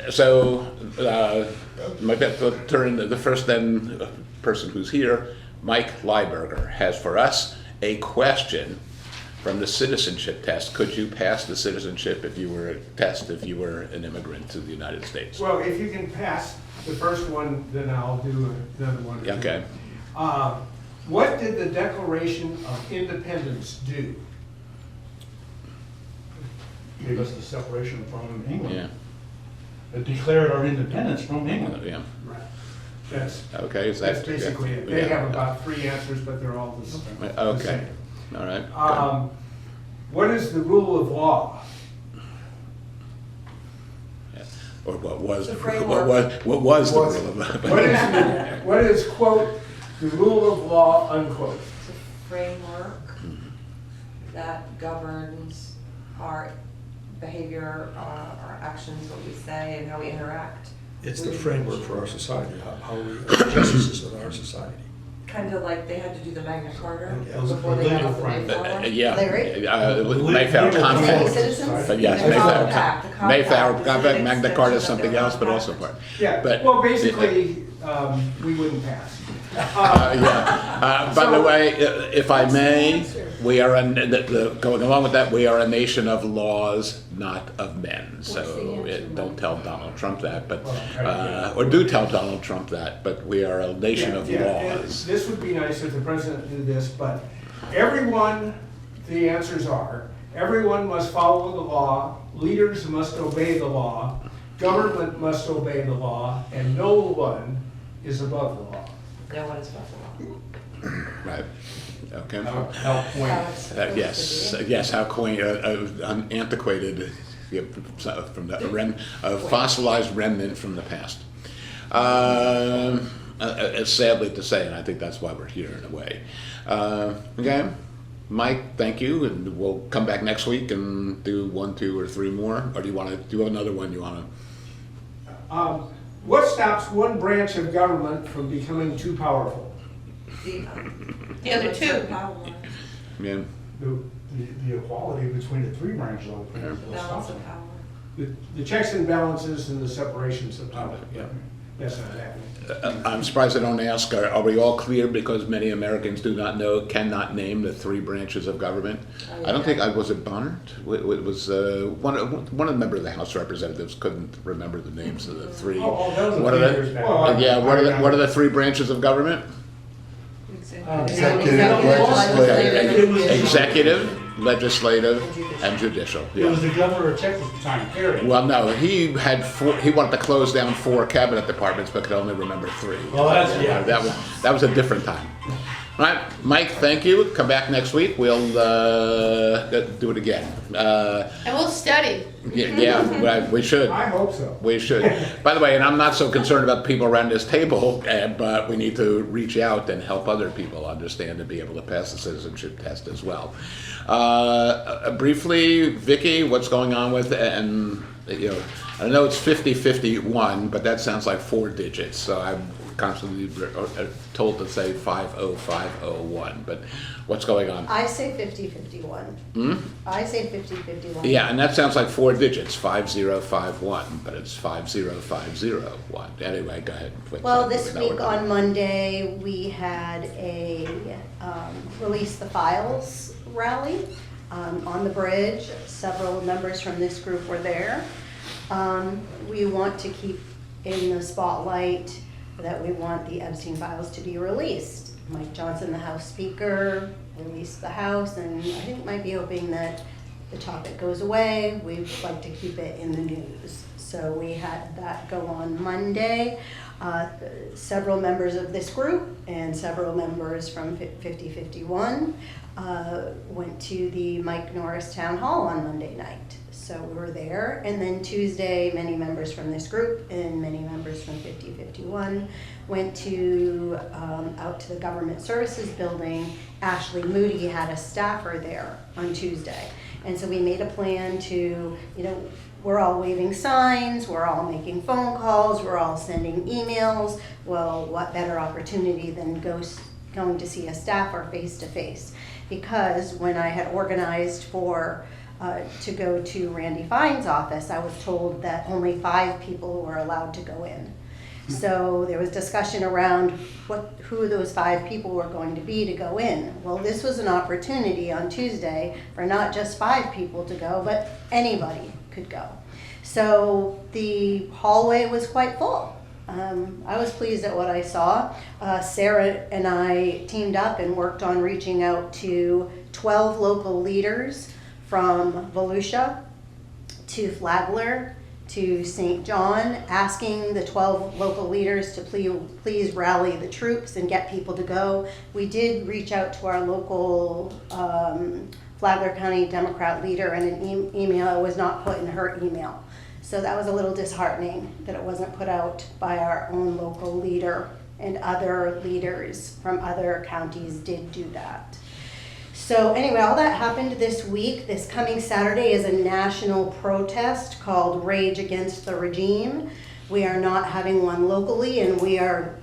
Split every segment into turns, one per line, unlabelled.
So, the first then person who's here, Mike Lieberger, has for us a question from the citizenship test. Could you pass the citizenship if you were an immigrant to the United States?
Well, if you can pass the first one, then I'll do another one.
Okay.
What did the Declaration of Independence do?
Gave us the separation from England.
Yeah.
It declared our independence from England.
Yeah.
Right. That's
Okay. So
that's basically it. They
yeah.
have about 3 answers, but they're all the same.
Okay. All right.
What is the rule of law?
Yeah. Or what was
The
the
framework.
what was the rule of law?
What is, quote, the rule of law, unquote?
It's a framework that governs our behavior, our actions, what we say, and how we interact.
It's the framework for our society, how we are justices of our society.
Kind of like they had to do the Magna Carta
Yeah.
before they got
Legal
off the
framework.
Mayflower.
Yeah.
Larry?
Mayflower
Legal
Compact.
framework.
Citizens?
But yes,
The
Mayflower
compact. The compact
Mayflower
is the
Compact, Magna
extension
Carta is
of
something
the
else, but also
compact.
part.
Yeah,
But-
well, basically, we wouldn't pass.
By the way, if I may, we are going along with that. We are a nation of laws, not of men. So don't tell Donald Trump that, but or do tell Donald Trump that. But we are a nation of
and
laws.
this would be nice if the president did this, but everyone, the answers are, everyone must follow the law, leaders must obey the law, government must obey the law, and no one is above the law.
No one is above the law.
Right. Okay.
How quaint.
That's supposed to
Yes.
be.
Yes. How quaint, antiquated, from a fossilized remnant from the past. It's sadly to say, and I think that's why we're here in a way. Okay, Mike, thank you, and we'll come back next week and do 1, 2, or 3 more. Or do you want to do another one? You want to?
What stops one branch of government from becoming too powerful?
The other two.
Yeah.
The equality between the 3 branches of the
Balance of power.
The checks and balances and the separations of power.
Yeah.
That's not happening.
I'm surprised I don't ask, are we all clear, because many Americans do not know, cannot name the 3 branches of government? I don't think, was it Bonner? It was, one of the members of the House of Representatives couldn't remember the names of the 3.
Oh, that was a
What
few
are
years
the,
back. Well,
yeah, what are the 3 branches of government?
Executive,
Executive, legislative, and judicial.
It was
Yeah.
the governor of Texas at the time, Perry.
Well, no, he had 4, he wanted to close down 4 cabinet departments, but could only remember 3.
Well, that's, yeah.
That was a different time. All right, Mike, thank you. Come back next week. We'll do it again.
And we'll study.
Yeah, right, we should.
I hope so.
We should. By the way, and I'm not so concerned about the people around this table, but we need to reach out and help other people understand and be able to pass the citizenship test as well. Briefly, Vicki, what's going on with, and I know it's 50-51, but that sounds like 4 digits. So I'm constantly told to say 50501, but what's going on?
I say 50-51. I say 50-51.
Yeah, and that sounds like 4 digits, 5051, but it's 50501. Anyway, go ahead.
Well, this week on Monday, we had a Release the Files rally on the bridge. Several members from this group were there. We want to keep in the spotlight that we want the Epstein files to be released. Mike Johnson, the House Speaker, released the House, and I think might be hoping that the topic goes away. We'd like to keep it in the news. So we had that go on Monday. Several members of this group and several members from 50-51 went to the Mike Norris Town Hall on Monday night. So we were there, and then Tuesday, many members from this group and many members from 50-51 went to out to the Government Services Building. Ashley Moody had a staffer there on Tuesday, and so we made a plan to, we're all waving signs, we're all making phone calls, we're all sending emails. Well, what better opportunity than going to see a staffer face to face? Because when I had organized for to go to Randy Fine's office, I was told that only 5 people were allowed to go in. So there was discussion around who those 5 people were going to be to go in. Well, this was an opportunity on Tuesday for not just 5 people to go, but anybody could go. So the hallway was quite full. I was pleased at what I saw. Sarah and I teamed up and worked on reaching out to 12 local leaders from Volusia to Flagler to St. John, asking the 12 local leaders to please rally the troops and get people to go. We did reach out to our local Flagler County Democrat leader, and an email was not put in her email. So that was a little disheartening that it wasn't put out by our own local leader, and other leaders from other counties did do that. So anyway, all that happened this week. This coming Saturday is a national protest called Rage Against the Regime. We are not having one locally, and we are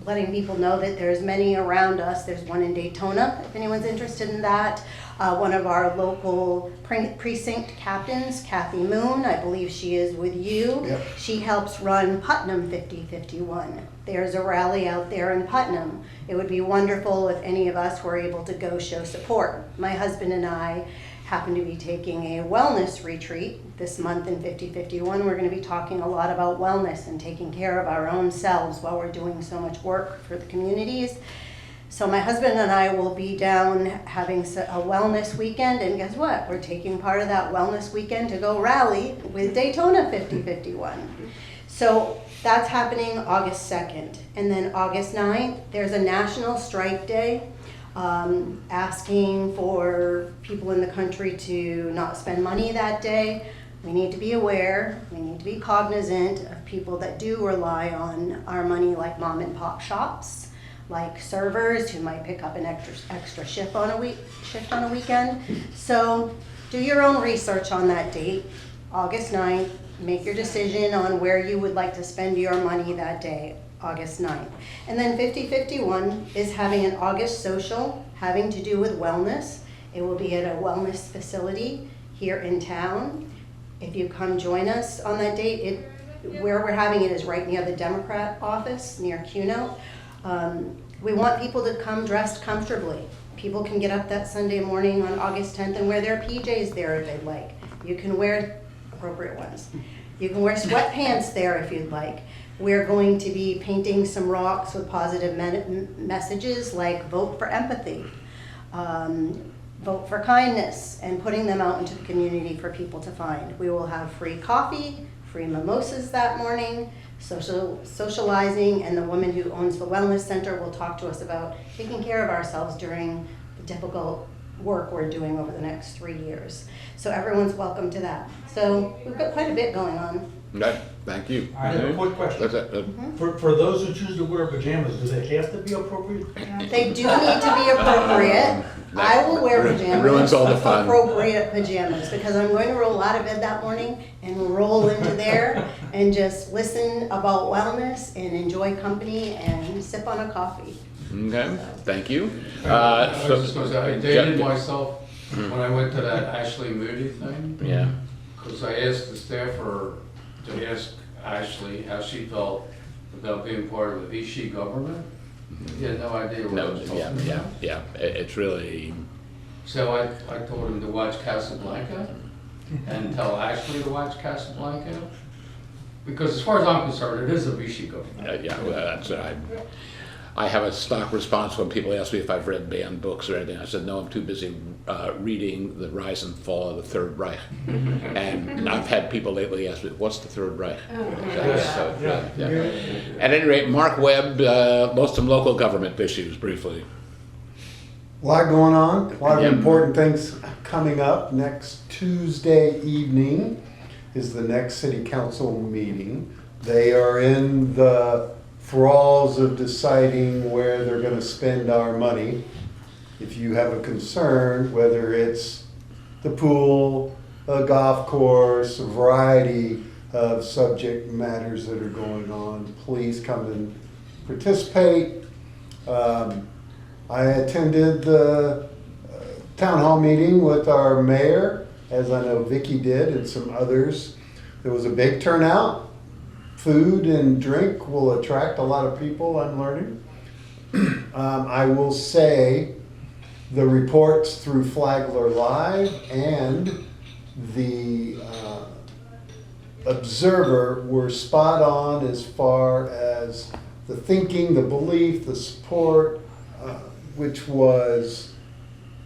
letting people know that there's many around us. There's one in Daytona, if anyone's interested in that. One of our local precinct captains, Kathy Moon, I believe she is with you.
Yep.
She helps run Putnam 5051. There's a rally out there in Putnam. It would be wonderful if any of us were able to go show support. My husband and I happen to be taking a wellness retreat this month in 5051. We're going to be talking a lot about wellness and taking care of our own selves while we're doing so much work for the communities. So my husband and I will be down having a wellness weekend, and guess what? We're taking part of that wellness weekend to go rally with Daytona 5051. So that's happening August 2nd. And then August 9th, there's a National Strike Day, asking for people in the country to not spend money that day. We need to be aware, we need to be cognizant of people that do rely on our money, like mom and pop shops, like servers who might pick up an extra shift on a weekend. So do your own research on that date, August 9th. Make your decision on where you would like to spend your money that day, August 9th. And then 5051 is having an August social having to do with wellness. It will be at a wellness facility here in town. If you come join us on that date, where we're having it is right near the Democrat office, near Cuno. We want people to come dressed comfortably. People can get up that Sunday morning on August 10th and wear their PJs there if they'd like. You can wear appropriate ones. You can wear sweatpants there if you'd like. We're going to be painting some rocks with positive messages like vote for empathy, vote for kindness, and putting them out into the community for people to find. We will have free coffee, free mimosas that morning, socializing, and the woman who owns the wellness center will talk to us about taking care of ourselves during the difficult work we're doing over the next 3 years. So everyone's welcome to that. So we've got quite a bit going on.
Okay, thank you.
I have a quick question.
That's it.
For those who choose to wear pajamas, do they have to be appropriate?
They do need to be appropriate. I will wear pajamas.
Ruins all the fun.
Appropriate pajamas, because I'm going to roll out of bed that morning and roll into there and just listen about wellness and enjoy company and sip on a coffee.
Okay, thank you.
I was just gonna say, I dated
Jeff-
myself when I went to that Ashley Moody thing,
Yeah.
because I asked the staffer to ask Ashley how she felt about being part of the Vichy government. He had no idea what I
No,
was talking
yeah,
about.
yeah, yeah. It's really,
So I told him to watch Casablanca and tell Ashley to watch Casablanca. Because as far as I'm concerned, it is a Vichy government.
yeah, well, that's, I have a stock response when people ask me if I've read banned books or anything. I said, no, I'm too busy reading The Rise and Fall of the Third Reich. And I've had people lately ask me, what's the Third Reich? So, yeah. At any rate, Mark Webb, some local government issues briefly.
A lot going on, a lot of
Yep.
important things coming up. Next Tuesday evening is the next city council meeting. They are in the thralls of deciding where they're gonna spend our money. If you have a concern, whether it's the pool, a golf course, a variety of subject matters that are going on, please come and participate. I attended the town hall meeting with our mayor as I know Vicky did and some others. There was a big turnout. Food and drink will attract a lot of people, I'm learning. I will say the reports through Flagler Live and the Observer were spot on as far as the thinking, the belief, the support, which was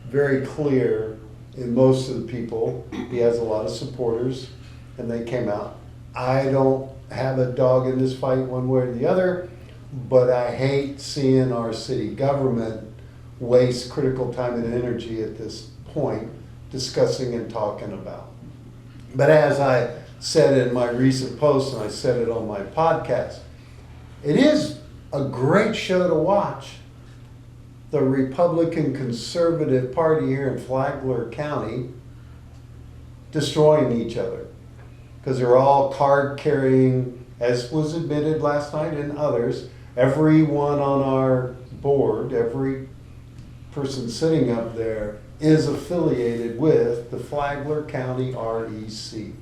very clear in most of the people. He has a lot of supporters, and they came out. I don't have a dog in this fight one way or the other, but I hate seeing our city government waste critical time and energy at this point discussing and talking about. But as I said in my recent post, and I said it on my podcast, it is a great show to watch. The Republican Conservative Party here in Flagler County destroying each other because they're all card carrying, as was admitted last night and others. Everyone on our board, every person sitting up there is affiliated with the Flagler County REC.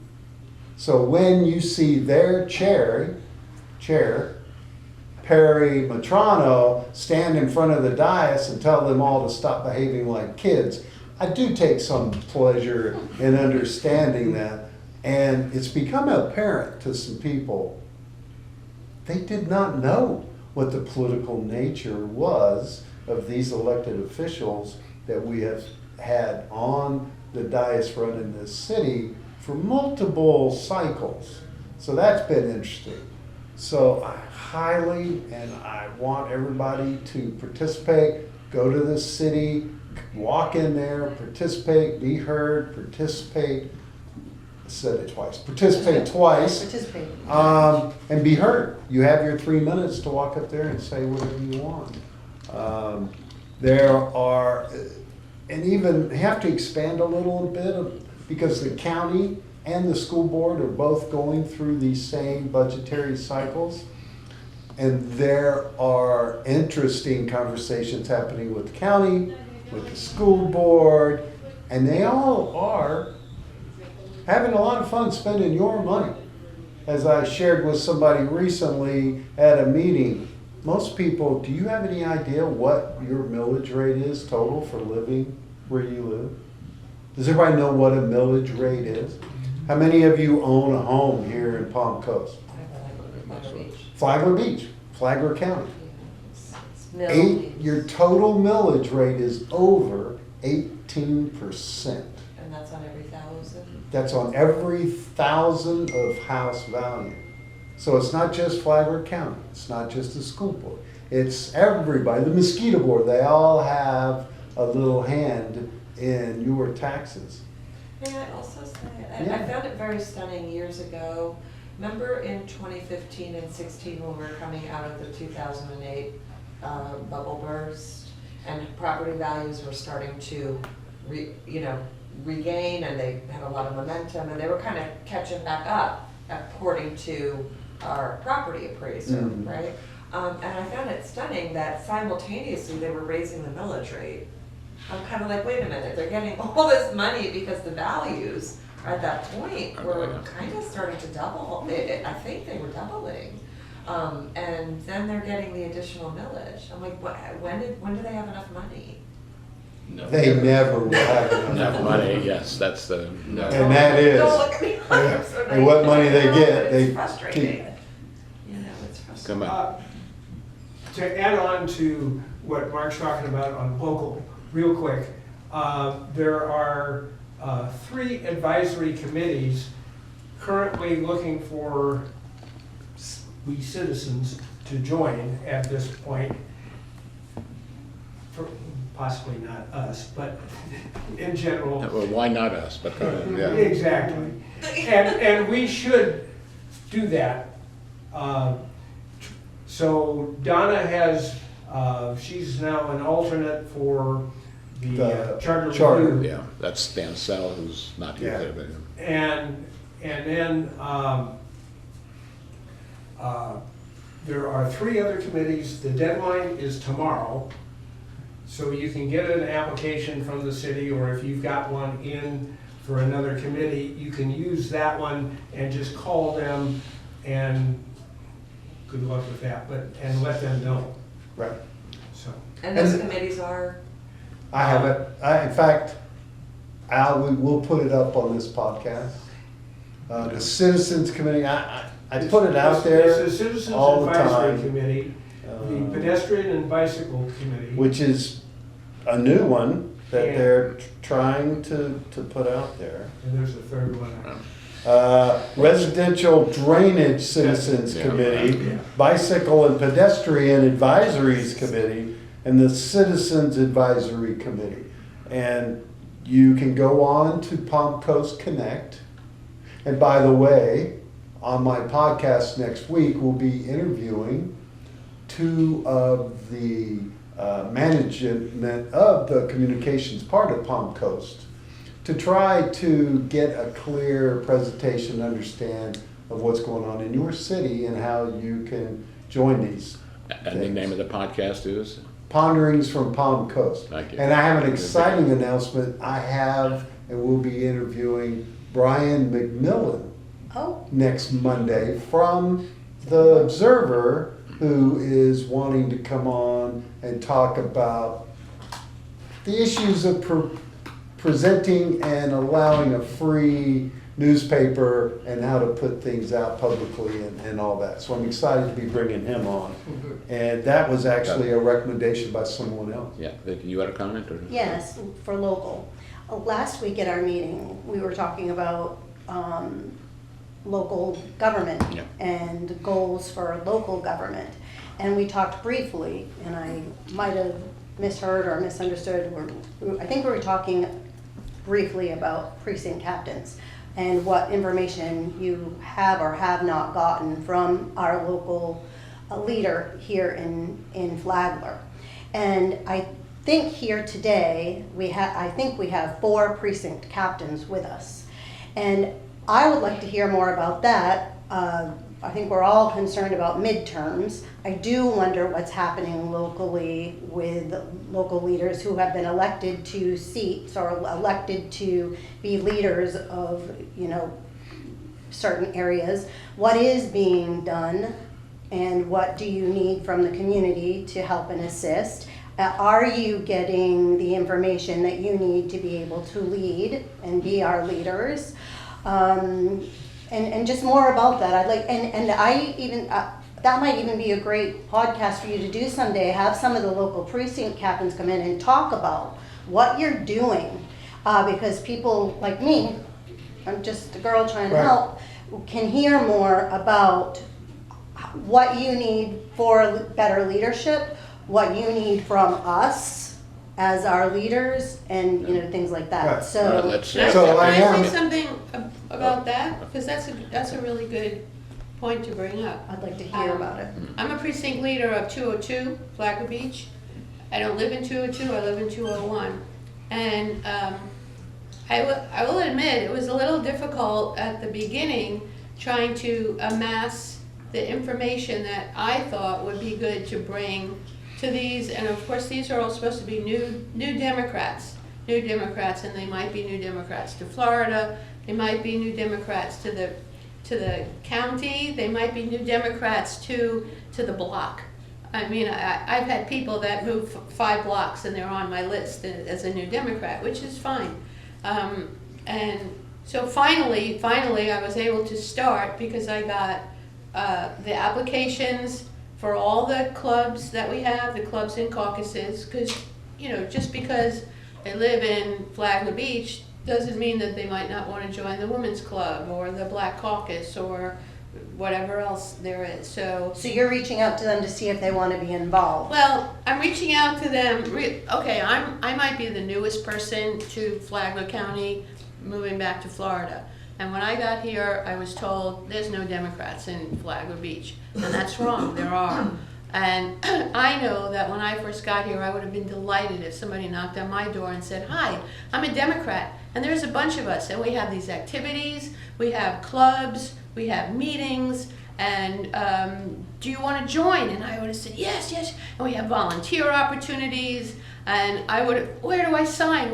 So when you see their chair, Perry Matrano, stand in front of the dais and tell them all to stop behaving like kids, I do take some pleasure in understanding that. And it's become apparent to some people, they did not know what the political nature was of these elected officials that we have had on the dais running this city for multiple cycles. So that's been interesting. So I highly, and I want everybody to participate, go to the city, walk in there, participate, be heard, participate. I said it twice. Participate twice.
Participate.
And be heard. You have your 3 minutes to walk up there and say whatever you want. There are, and even have to expand a little bit because the county and the school board are both going through these same budgetary cycles. And there are interesting conversations happening with the county, with the school board, and they all are having a lot of fun spending your money. As I shared with somebody recently at a meeting, most people, do you have any idea what your millage rate is total for living where you live? Does everybody know what a millage rate is? How many of you own a home here in Palm Coast? Flagler Beach, Flagler County. Your total millage rate is over 18%.
And that's on every 1,000?
That's on every 1,000 of house value. So it's not just Flagler County, it's not just the school board, it's everybody, the mosquito board, they all have a little hand in your taxes.
May I also say,
Yeah.
I found it very stunning years ago. Remember in 2015 and 16 when we were coming out of the 2008 bubble burst and property values were starting to regain, and they had a lot of momentum, and they were kind of catching back up according to our property appraiser, right? And I found it stunning that simultaneously they were raising the millage rate. I'm kind of like, wait a minute, they're getting all this money because the values at that point were kind of starting to double. I think they were doubling. And then they're getting the additional millage. I'm like, when do they have enough money?
No.
They never will have
Enough money, yes, that's the,
And that is,
Don't look at me like I'm so
and what
naive.
money they
No,
get,
but
they
it's frustrating.
keep.
It's frustrating.
come on.
To add on to what Mark's talking about on local, real quick, there are 3 advisory committees currently looking for we citizens to join at this point. Possibly not us, but in general.
Well, why not us, but, yeah.
Exactly. And we should do that. So Donna has, she's now an alternate for the charter review.
Yeah, that's Dan Sell, who's not here
Yeah.
today.
And then there are 3 other committees. The deadline is tomorrow. So you can get an application from the city, or if you've got one in for another committee, you can use that one and just call them and good luck with that, and let them know,
Right.
so.
And those
And-
committees are,
I have it, in fact, Al, we will put it up on this podcast. The Citizens Committee, I put it out
It's
there
the Citizens
all the
Advisory
time,
Committee, the Pedestrian and Bicycle Committee.
which is a new one that
Yeah.
they're trying to put out there.
And there's a third one.
Residential Drainage Citizens
Yeah.
Committee,
Yeah.
Bicycle and Pedestrian Advisories Committee, and the Citizens Advisory Committee. And you can go on to Palm Coast Connect. And by the way, on my podcast next week, we'll be interviewing two of the management of the communications part of Palm Coast to try to get a clear presentation, understand of what's going on in your city and how you can join these.
And the name of the podcast is?
Ponderings from Palm Coast.
Thank you.
And I have an exciting announcement. I have and will be interviewing Brian McMillan
Oh,
next Monday from The Observer, who is wanting to come on and talk about the issues of presenting and allowing a free newspaper and how to put things out publicly and all that. So I'm excited to be bringing him on. And that was actually a recommendation by someone else.
Yeah, you had a comment or?
yes, for local. Last week at our meeting, we were talking about local government
Yeah.
and goals for local government. And we talked briefly, and I might have misheard or misunderstood, I think we were talking briefly about precinct captains and what information you have or have not gotten from our local leader here in Flagler. And I think here today, I think we have 4 precinct captains with us. And I would like to hear more about that. I think we're all concerned about midterms. I do wonder what's happening locally with local leaders who have been elected to seats or elected to be leaders of, certain areas. What is being done and what do you need from the community to help and assist? Are you getting the information that you need to be able to lead and be our leaders? And just more about that. I'd like, and I even, that might even be a great podcast for you to do someday. Have some of the local precinct captains come in and talk about what you're doing. Because people like me, I'm just a girl trying to
Right.
help, can hear more about what you need for better leadership, what you need from us as our leaders, and things like that.
Right.
All
So
right, let's-
So I
Can I
am-
say something about that? Because that's a really good point to bring up.
I'd like to hear about it.
I'm a precinct leader of 202, Flagler Beach. I don't live in 202, I live in 201. And I will admit, it was a little difficult at the beginning trying to amass the information that I thought would be good to bring to these. And of course, these are all supposed to be new Democrats, and they might be new Democrats to Florida, they might be new Democrats to the county, they might be new Democrats to the block. I mean, I've had people that move 5 blocks and they're on my list as a new Democrat, which is fine. And so finally, I was able to start because I got the applications for all the clubs that we have, the clubs and caucuses, because, just because they live in Flagler Beach doesn't mean that they might not want to join the Women's Club or the Black Caucus or whatever else there is. So
you're reaching out to them to see if they want to be involved.
well, I'm reaching out to them. Okay, I might be the newest person to Flagler County, moving back to Florida. And when I got here, I was told there's no Democrats in Flagler Beach, and that's wrong. There are. And I know that when I first got here, I would have been delighted if somebody knocked on my door and said, "Hi, I'm a Democrat, and there's a bunch of us, and we have these activities, we have clubs, we have meetings, and do you want to join?" And I would have said, yes, and we have volunteer opportunities, and I would have, where do I sign?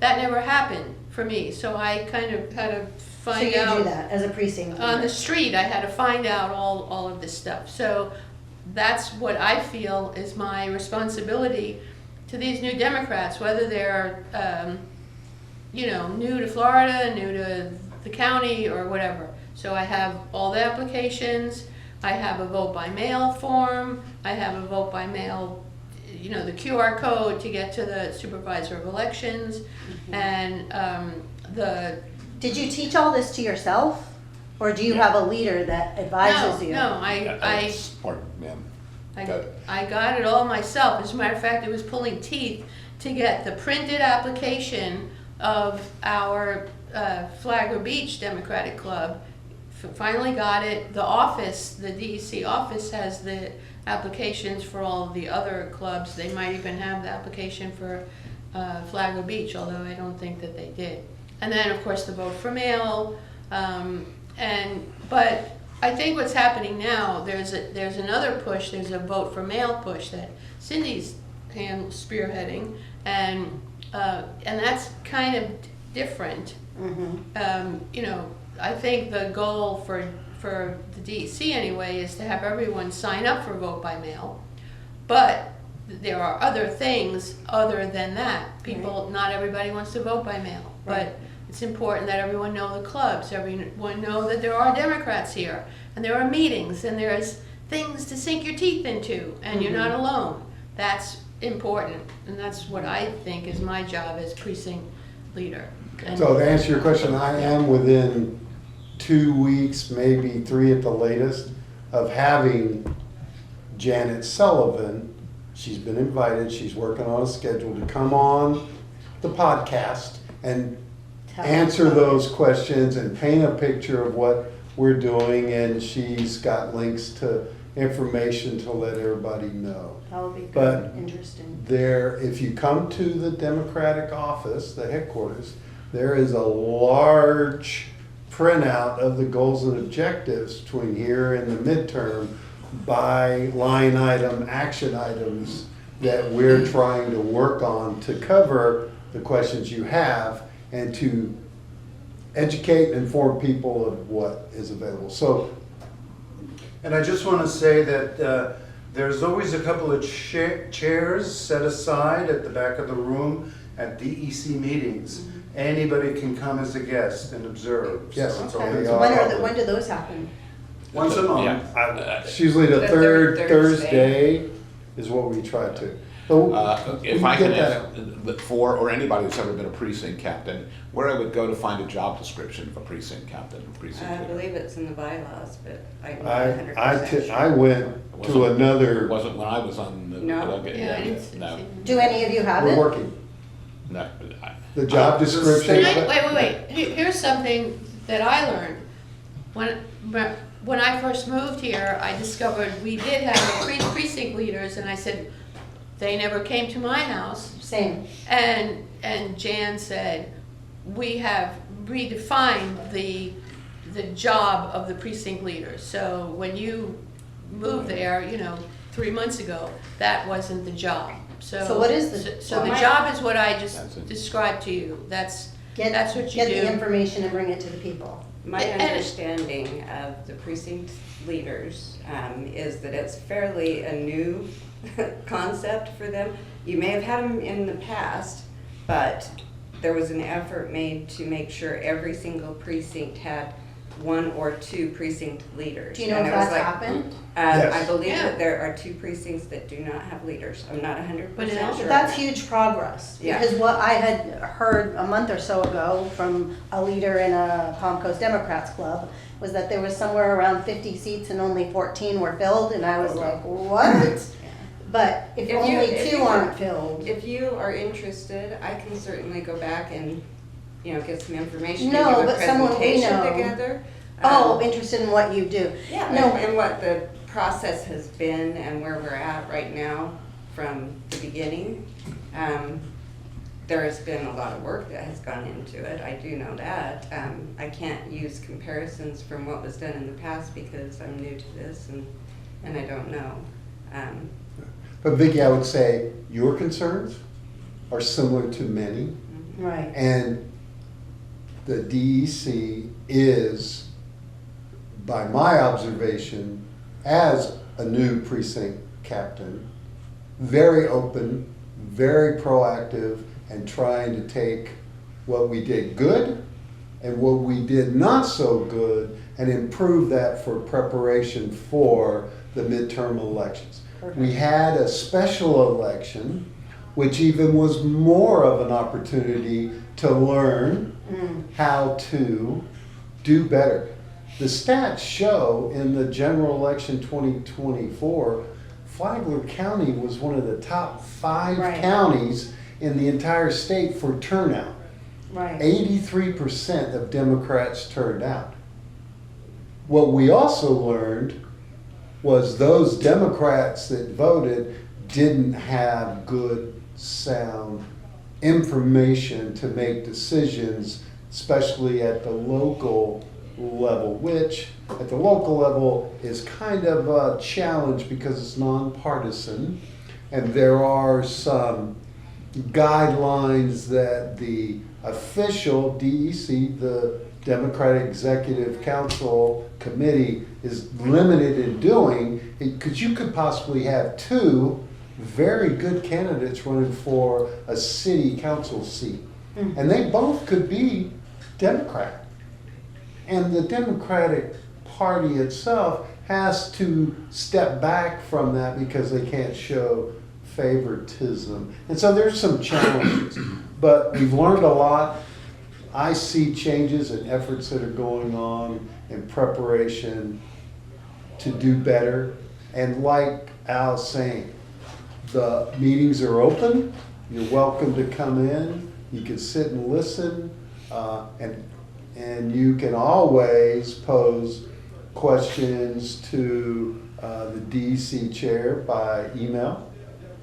That never happened for me, so I kind of had to
So
find
you
out.
do that as a precinct
On
leader.
the street, I had to find out all of this stuff. So that's what I feel is my responsibility to these new Democrats, whether they're, new to Florida, new to the county, or whatever. So I have all the applications, I have a vote by mail form, I have a vote by mail, the QR code to get to the supervisor of elections, and
Did you teach all this to yourself? Or do you have a leader that advises you?
No,
Pardon, ma'am. Got it.
I got it all myself. As a matter of fact, it was pulling teeth to get the printed application of our Flagler Beach Democratic Club. Finally got it. The office, the DEC office, has the applications for all of the other clubs. They might even have the application for Flagler Beach, although I don't think that they did. And then, of course, the vote for mail. But I think what's happening now, there's another push. There's a vote for mail push that Cindy's spearheading, and that's kind of different. I think the goal for the DEC anyway is to have everyone sign up for vote by mail, but there are other things other than that. Not everybody wants to vote by mail, but it's important that everyone know the clubs, everyone know that there are Democrats here, and there are meetings, and there's things to sink your teeth into, and you're not alone. That's important, and that's what I think is my job as precinct leader. And
So to answer your question, I am within 2 weeks, maybe 3 at the latest, of having Janet Sullivan. She's been invited, she's working on a schedule to come on the podcast and answer those questions and paint a picture of what we're doing, and she's got links to information to let everybody know.
That would be good,
But
interesting.
there, if you come to the Democratic office, the headquarters, there is a large printout of the goals and objectives between here and the midterm by line item, action items that we're trying to work on to cover the questions you have and to educate and inform people of what is available. So,
And I just want to say that there's always a couple of chairs set aside at the back of the room at DEC meetings. Anybody can come as a guest and observe.
Yes.
So it's
Okay.
always
Yeah.
So when do those happen?
once a month.
Yeah.
it's usually the
The
third
third
Thursday is what we try to. So
If
we
I
get
can
that
ask, for, or anybody who's ever been a precinct captain, where I would go to find a job description of a precinct captain, precinct
I
leader?
believe it's in the bylaws, but I'm not
I
100% sure.
I went to another,
It wasn't when I was on the.
No.
okay,
Yeah, I didn't see
No,
Do any of you have
we're
it?
working.
no.
The job
The
description.
state-
Wait. Here's something that I learned. When I first moved here, I discovered we did have precinct leaders, and I said, they never came to my house.
Same.
And Jan said, we have redefined the job of the precinct leader. So when you moved there, 3 months ago, that wasn't the job.
So what is the-
So the
Well,
job is what I just
That's it.
described to you. That's
Get
what you
the
do.
information and bring it to the people.
My
And-
understanding of the precinct leaders is that it's fairly a new concept for them. You may have had them in the past, but there was an effort made to make sure every single precinct had 1 or 2 precinct leaders.
Do you know
And
if
it was
that's
like-
happened?
Yes.
I believe
Yeah.
that there are 2 precincts that do not have leaders. I'm not 100%
But
sure.
That's huge progress,
Yeah.
because what I had heard a month or so ago from a leader in a Palm Coast Democrats club was that there was somewhere around 50 seats and only 14 were filled, and I was like, what? But if
If
only
if
2
you
aren't
are-
filled.
If you are interested, I can certainly go back and, get some information,
No,
maybe do a
but someone we
presentation
know.
together.
Oh, interested in what you do.
Yeah,
No.
and what the process has been and where we're at right now from the beginning. There has been a lot of work that has gone into it, I do know that. I can't use comparisons from what was done in the past because I'm new to this and I don't know.
But Vicki, I would say your concerns are similar to many.
Right.
And the DEC is, by my observation, as a new precinct captain, very open, very proactive, and trying to take what we did good and what we did not so good and improve that for preparation for the midterm elections. We had a special election, which even was more of an opportunity to learn how to do better. The stats show in the general election 2024, Flagler County was one of the top 5
Right.
counties in the entire state for turnout.
Right.
83% of Democrats turned out. What we also learned was those Democrats that voted didn't have good, sound information to make decisions, especially at the local level, which at the local level is kind of a challenge because it's nonpartisan, and there are some guidelines that the official DEC, the Democratic Executive Council Committee, is limited in doing, because you could possibly have 2 very good candidates running for a city council seat. And they both could be Democrat. And the Democratic Party itself has to step back from that because they can't show favoritism. And so there's some challenges, but we've learned a lot. I see changes and efforts that are going on in preparation to do better. And like Al's saying, the meetings are open. You're welcome to come in. You can sit and listen, and you can always pose questions to the DEC chair by email,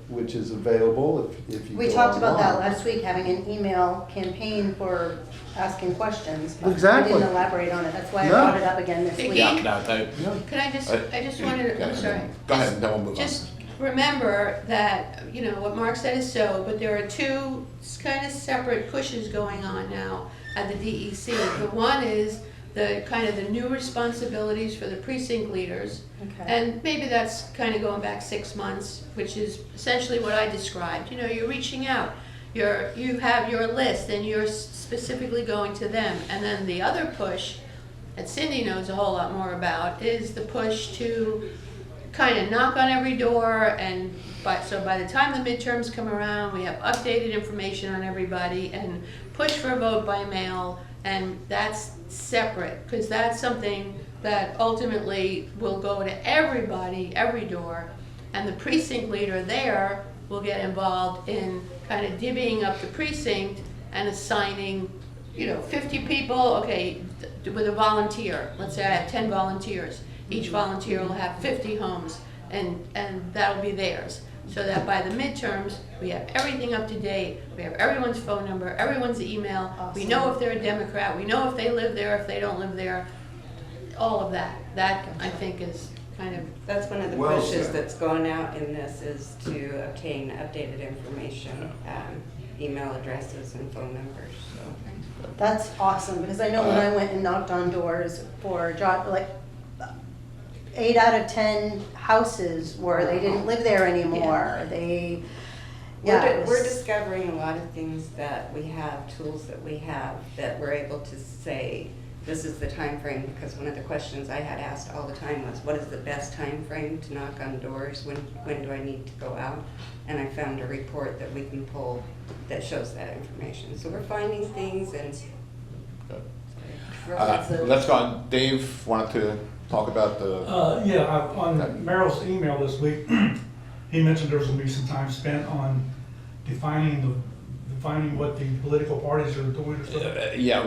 which is available if you
We
go
talked about that
online.
last week, having an email campaign for asking questions. But
Exactly.
I didn't elaborate on it. That's why I
No.
brought it up again this
Vicky?
week.
Yeah, no,
Can I just wanted, I'm sorry.
Go ahead, then we'll move on.
Just remember that, you know, what Mark said is so, but there are 2 kind of separate pushes going on now at the DEC. The one is the kind of the new responsibilities for the precinct leaders.
Okay.
And maybe that's kind of going back 6 months, which is essentially what I described. You know, you're reaching out, you have your list and you're specifically going to them. And then the other push that Cindy knows a whole lot more about is the push to kind of knock on every door, and so by the time the midterms come around, we have updated information on everybody and push for a vote by mail. And that's separate, because that's something that ultimately will go to everybody, every door, and the precinct leader there will get involved in kind of divvying up the precinct and assigning, you know, 50 people, okay, with a volunteer. Let's say I have 10 volunteers. Each volunteer will have 50 homes, and that'll be theirs. So that by the midterms, we have everything up to date, we have everyone's phone number, everyone's email, we know if they're a Democrat, we know if they live there, if they don't live there, all of that. That, I think, is kind of,
That's one of the
Well
pushes
said.
that's going out in this, is to obtain updated information, email addresses and phone numbers, so.
That's awesome, because I know when I went and knocked on doors for like 8 out of 10 houses where they didn't live there anymore. They, yeah. it
We're
was-
discovering a lot of things that we have, tools that we have, that we're able to say, this is the time frame. Because one of the questions I had asked all the time was, what is the best time frame to knock on doors? When do I need to go out? And I found a report that we can pull that shows that information. So we're finding things and.
Let's go on. Dave wanted to talk about the,
On Merrill's email this week, he mentioned there was gonna be some time spent on defining what the political parties are doing or something.
yeah,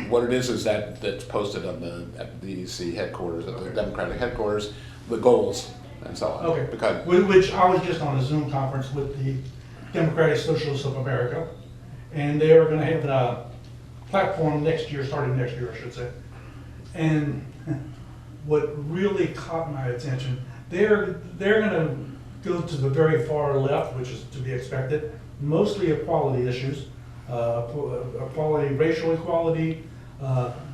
what it is that that's posted on at the DEC headquarters, at the Democratic headquarters, the goals and so on.
Okay,
Because,
which I was just on a Zoom conference with the Democratic Socialists of America, and they are gonna have a platform next year, starting next year, I should say. And what really caught my attention, they're gonna go to the very far left, which is to be expected, mostly equality issues, equality, racial equality,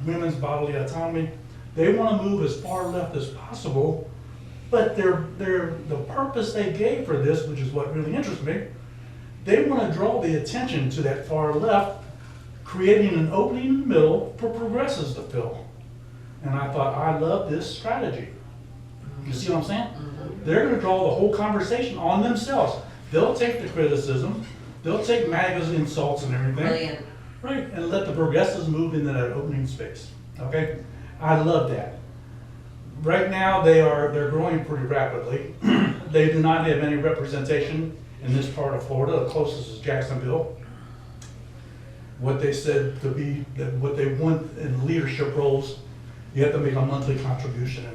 women's bodily autonomy. They want to move as far left as possible, but the purpose they gave for this, which is what really interests me, they want to draw the attention to that far left, creating an opening in the middle for progressives to fill. And I thought, I love this strategy. You see what I'm saying? They're going to draw the whole conversation on themselves. They'll take the criticism, they'll take MAGA's insults and everything.
Brilliant.
Right, and let the progressives move into that opening space. Okay? I love that. Right now, they're growing pretty rapidly. They do not have any representation in this part of Florida. The closest is Jacksonville. What they said to be, that what they want in leadership roles, you have to make a monthly contribution.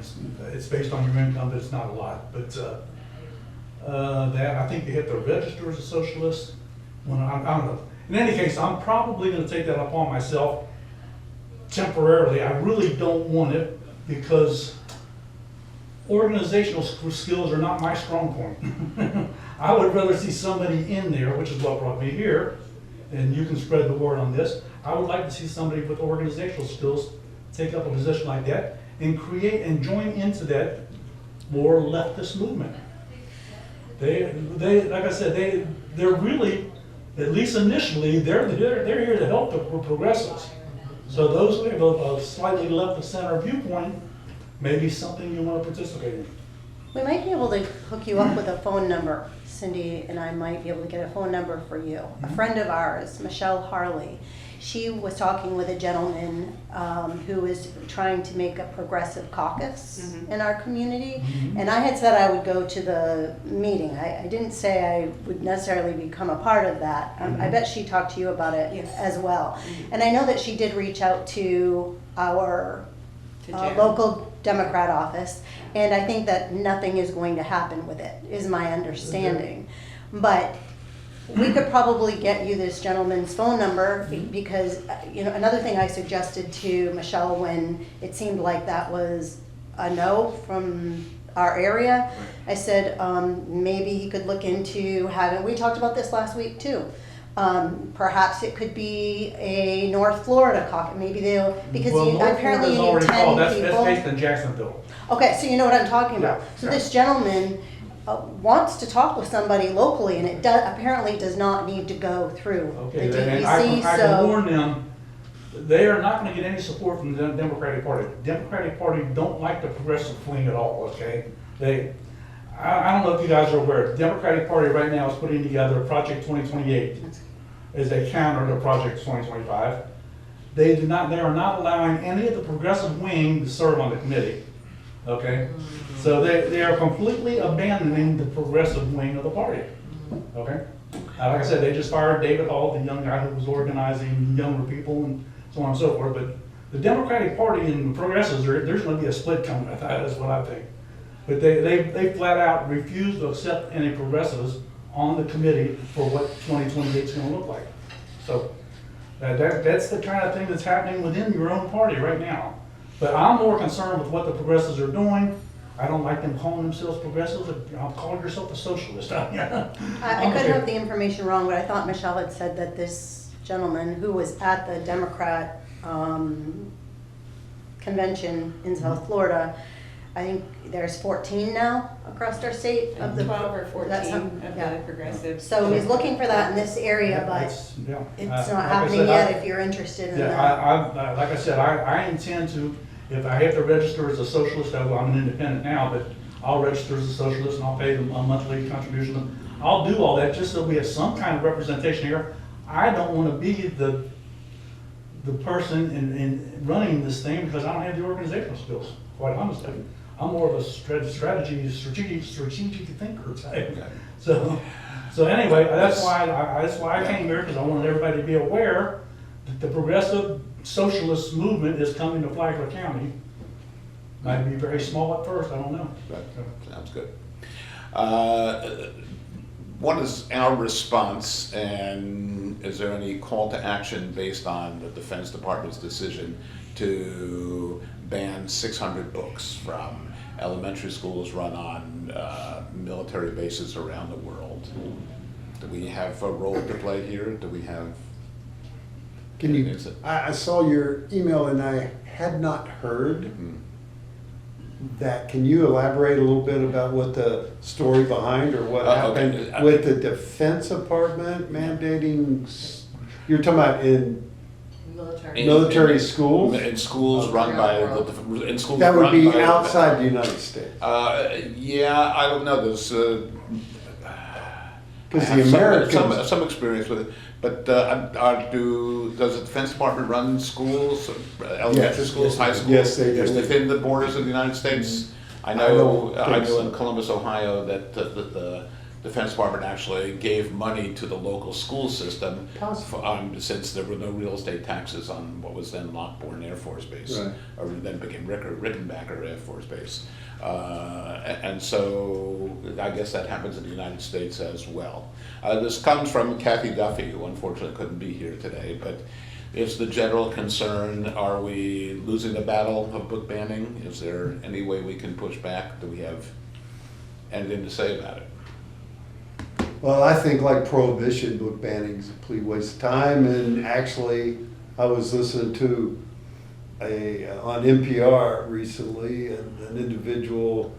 It's based on your income, but it's not a lot. But that, I think they have to register as a socialist. When I don't know. In any case, I'm probably going to take that upon myself temporarily. I really don't want it because organizational skills are not my strong point. I would rather see somebody in there, which is what brought me here, and you can spread the word on this. I would like to see somebody with organizational skills take up a position like that and create and join into that more leftist movement. They like I said, they're really, at least initially, they're here to help the progressives. So those who have a slightly left of center viewpoint may be something you want to participate in.
We might be able to hook you up with a phone number. Cindy and I might be able to get a phone number for you. A friend of ours, Michelle Harley, she was talking with a gentleman who is trying to make a progressive caucus in our community. And I had said I would go to the meeting. I didn't say I would necessarily become a part of that. I bet she talked to you about it as well. And I know that she did reach out to our local Democrat office, and I think that nothing is going to happen with it, is my understanding. But we could probably get you this gentleman's phone number because, you know, another thing I suggested to Michelle when it seemed like that was a no from our area, I said maybe he could look into having, we talked about this last week too, perhaps it could be a North Florida caucus, maybe they'll, because apparently you need 10 people.
That's based in Jacksonville.
Okay, so you know what I'm talking about.
Yeah,
So
yeah.
this gentleman wants to talk with somebody locally, and it apparently does not need to go through
Okay,
the
and
DEC,
I can
so.
warn them, they are not going to get any support from the Democratic Party. The Democratic Party don't like the progressive fling at all, okay? I don't know if you guys are aware, the Democratic Party right now is putting together Project 2028 as a counter to Project 2025. They are not allowing any of the progressive wing to serve on the committee, okay? So they are completely abandoning the progressive wing of the party, okay? Like I said, they just fired David Hall, the young guy who was organizing younger people and so on and so forth. But the Democratic Party and the progressives, there's going to be a split coming. That's what I think. But they flat out refuse to accept any progressives on the committee for what 2028 is going to look like. So that's the kind of thing that's happening within your own party right now. But I'm more concerned with what the progressives are doing. I don't like them calling themselves progressives. I'll call yourself a socialist.
I could have the information wrong, but I thought Michelle had said that this gentleman who was at the Democrat convention in South Florida, I think there's 14 now across our state of the
12 or 14
that's
of the progressive.
So he's looking for that in this area, but it's not happening yet. If you're interested in that.
Yeah, like I said, I intend to. If I have to register as a socialist, I'm an independent now, but I'll register as a socialist and I'll pay them a monthly contribution. I'll do all that just so we have some kind of representation here. I don't want to be the person in running this thing because I don't have the organizational skills, quite honestly. I'm more of a strategic thinker type. So anyway, that's why I came here, because I wanted everybody to be aware that the progressive socialist movement is coming to Flagler County. Might be very small at first, I don't know.
Sounds good. What is our response, and is there any call to action based on the Defense Department's decision to ban 600 books from elementary schools run on military bases around the world? Do we have a role to play here? Do we have?
Can you,
It's
I saw your email and I had not heard that. Can you elaborate a little bit about what the story behind or what happened
okay.
with the Defense Department mandating, you're talking about in military schools?
In schools run by, in schools
That would
run
be
by-
outside the United States.
Yeah, I don't know, there's,
Because
I
the
have
Americans,
some experience with it, but does the Defense Department run schools, elementary
Yes.
schools, high schools?
Yes, they do.
Within the borders of the United States? I
I
know,
don't
I
think
know
so.
in Columbus, Ohio, that the Defense Department actually gave money to the local school system since there were no real estate taxes on what was then Lockbourne Air Force Base,
Right.
or then became Rickenbacker Air Force Base. And so I guess that happens in the United States as well. This comes from Kathy Duffy, who unfortunately couldn't be here today, but is the general concern, are we losing the battle of book banning? Is there any way we can push back? Do we have anything to say about it?
well, I think like prohibition, book banning is a complete waste of time. And actually, I was listening to on NPR recently, an individual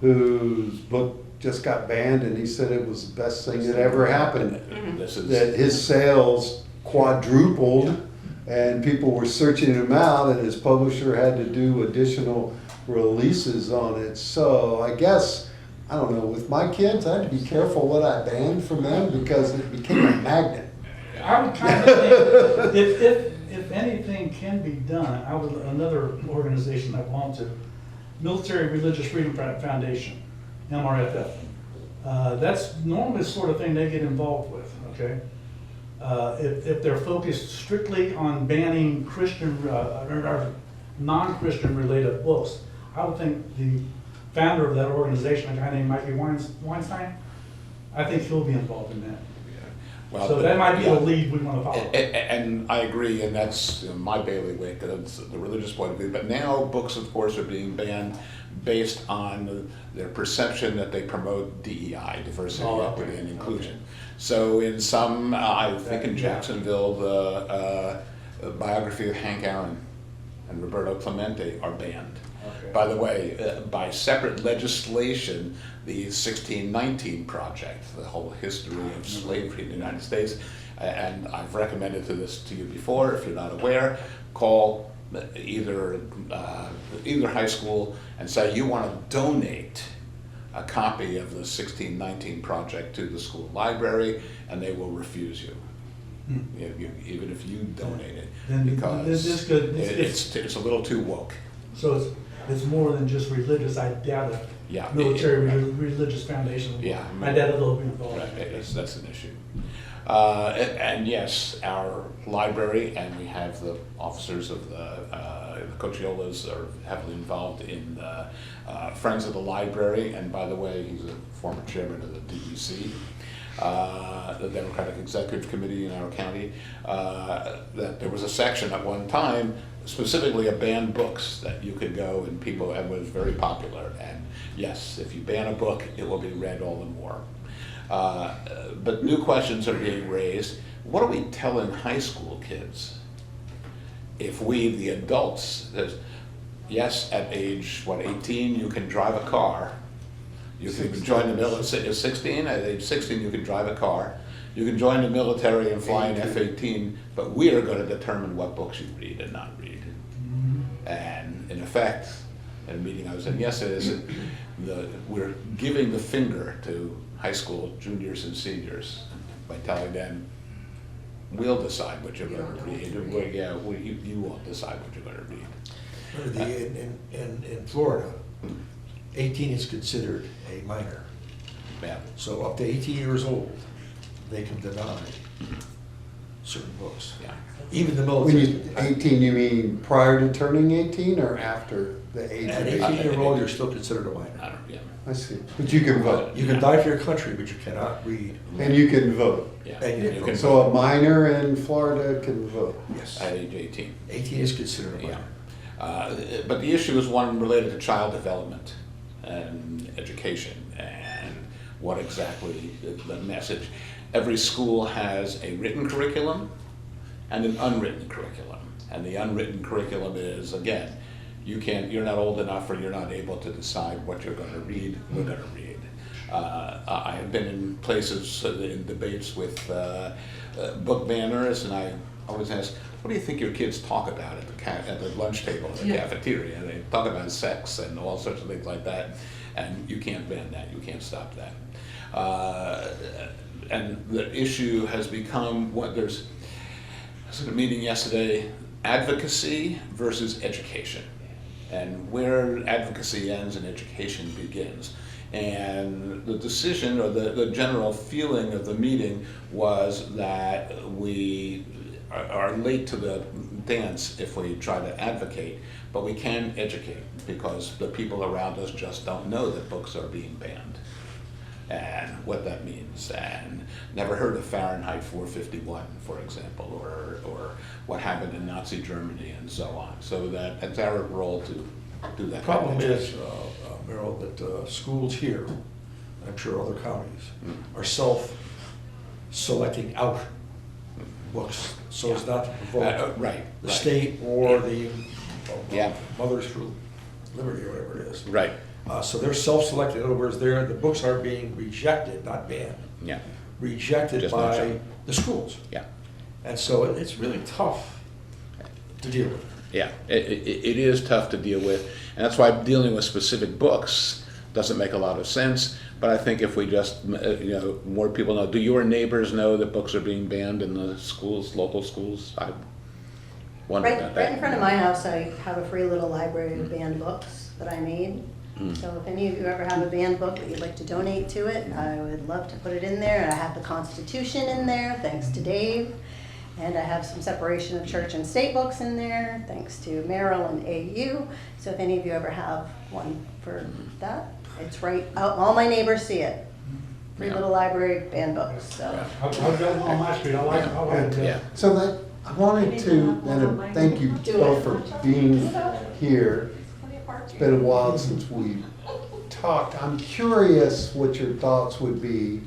whose book just got banned, and he said it was the best thing that ever happened.
This is,
That his sales quadrupled, and people were searching him out, and his publisher had to do additional releases on it. So I guess, I don't know, with my kids, I had to be careful what I banned from them because it became a magnet.
I would kind of think, if anything can be done, another organization I belong to, Military Religious Freedom Foundation, MRFF. That's normally the sort of thing they get involved with, okay? If they're focused strictly on banning Christian, or non-Christian related books, I would think the founder of that organization, a guy named Mikey Weinstein, I think he'll be involved in that.
well,
So that might be the
yeah.
lead we want to follow.
And I agree, and that's my bailiwick, that's the religious point of view. But now books, of course, are being banned based on their perception that they promote DEI, diversity,
Oh,
equity,
okay.
and inclusion. So in some, I think in Jacksonville, the biography of Hank Aaron and Roberto Clemente are banned.
Okay.
By the way, by separate legislation, the 1619 Project, the whole history of slavery in the United States, and I've recommended to you before, if you're not aware, call either high school and say you want to donate a copy of the 1619 Project to the school library, and they will refuse you. Even if you donate it,
Then
because
this could-
it's a little too woke.
So it's more than just religious, I doubt
Yeah.
Military Religious Foundation.
Yeah.
I doubt they'll be involved.
Right, that's an issue. And yes, our library, and we have the officers of the Cochiolas are heavily involved in the Friends of the Library, and by the way, he's a former chairman of the DEC, the Democratic Executive Committee in our county, that there was a section at one time specifically of banned books that you could go and people, and was very popular. And yes, if you ban a book, it will be read all the more. But new questions are being raised. What are we telling high school kids? If we, the adults, yes, at age, 18, you can drive a car. You can join the military at 16. At age 16, you can drive a car. You can join the military and fly an F-18, but we are going to determine what books you read and not read. And in effect, in a meeting I was in yesterday, we're giving the finger to high school juniors and seniors by telling them, we'll decide what you're going to read. You won't decide what you're going to read.
In Florida, 18 is considered a minor.
Yeah.
So up to 18 years old, they can deny certain books.
Yeah.
Even the
When
military.
you, 18, you mean prior to turning 18 or after the age
At
of
18
18?
year old, you're still considered a minor.
Yeah.
I see, but you can vote,
You can die for your country, but you cannot read.
and you can vote.
Yeah.
And you
You
can
can
So a minor in Florida can vote.
Yes.
At age 18.
18 is considered a
Yeah.
minor.
But the issue is one related to child development and education and what exactly the message. Every school has a written curriculum and an unwritten curriculum. And the unwritten curriculum is, again, you're not old enough or you're not able to decide what you're going to read, we're going to read. I have been in places, in debates with book banners, and I always ask, what do you think your kids talk about at the lunch table in the cafeteria? They talk about sex and all sorts of things like that, and you can't ban that, you can't stop that. And the issue has become, I was at a meeting yesterday, advocacy versus education, and where advocacy ends and education begins. And the decision, or the general feeling of the meeting, was that we are late to the dance if we try to advocate, but we can educate, because the people around us just don't know that books are being banned and what that means, and never heard of Fahrenheit 451, for example, or what happened in Nazi Germany and so on. So that it's our role to do that.
The problem is, Merrill, that schools here, I'm sure other counties, are self-selecting out books, so as not to provoke the state or the Mothers for Liberty or whatever it is.
Right.
So they're self-selected. In other words, the books are being rejected, not banned.
Yeah.
Rejected
Just
by the schools.
Yeah.
And so it's really tough to deal with.
Yeah, it is tough to deal with, and that's why dealing with specific books doesn't make a lot of sense. But I think if we just, more people know. Do your neighbors know that books are being banned in the schools, local schools? I wonder about that.
Right in front of my house, I have a free little library of banned books that I made. So if any of you ever have a banned book that you'd like to donate to it, I would love to put it in there. And I have the Constitution in there, thanks to Dave. And I have some separation of church and state books in there, thanks to Merrill and AU. So if any of you ever have one for that, it's right out. All my neighbors see it. Free little library of banned books. So.
I've got it on my street. I like it.
Yeah.
So that, I wanted to, and thank you both for being here. It's been a while since we talked. I'm curious what your thoughts would be